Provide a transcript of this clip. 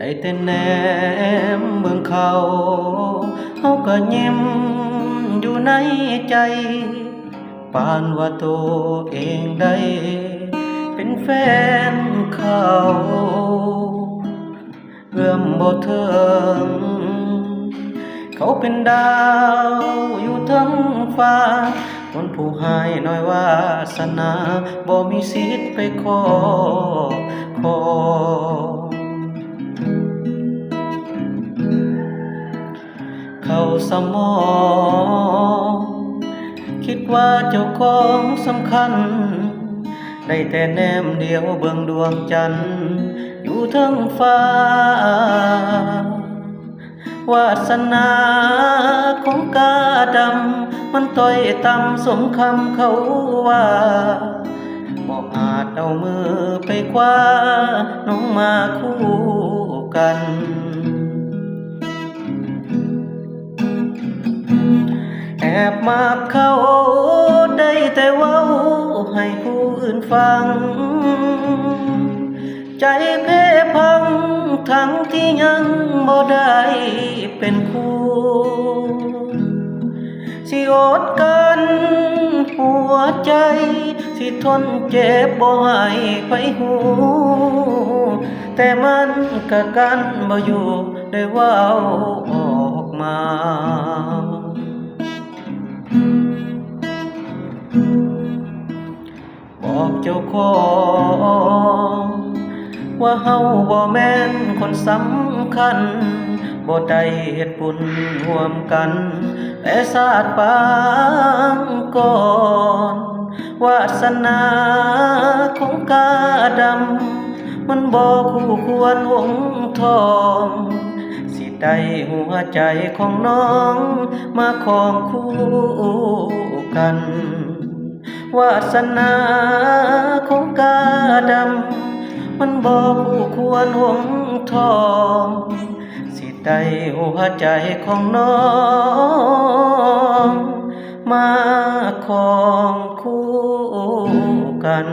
ได้แต่แนมเบิ่งเขาเฮาก็ยิ้มอยู่ในใจปานว่าตัวเองได้เป็นแฟนเขาเอื้อมบ่ถึงเขาเป็นดาวอยู่เทิงฟ้าคนผู้ให้น้อยวาสนาบ่มีสิทธิ์ไปขอขอเข้าสมองคิดว่าเจ้าของสำคัญได้แต่แนมเดียวเบิ่งดวงจันทร์อยู่เทิงฟ้าวาสนาของกาดำมันต้อยต่ำสมคำเขาว่าบ่อาจเอามือไปคว้าน้องมาคู่กันแอบมาเขาได้แต่เว้าให้ผู้อื่นฟังใจเพ่พังทั้งที่ยังบ่ได้เป็นคู่สิอดกันหัวใจสิทนเจ็บบ่ให้ไผหูแต่มันก็กันบ่อยู่ได้เว้าออกมาบอกเจ้าของว่าเฮาบ่แม่นคนสำคัญบ่ได้เฮ็ดบุญร่วมกันแต่ศาสตร์ปางก่อนวาสนาของกาดำมันบ่คู่ควรวงทองสิได้หัวใจของน้องมาครองคู่กันวาสนาของกาดำมันบ่คู่ควรหงทองสิได้หัวใจของน้องมาครองคู่กัน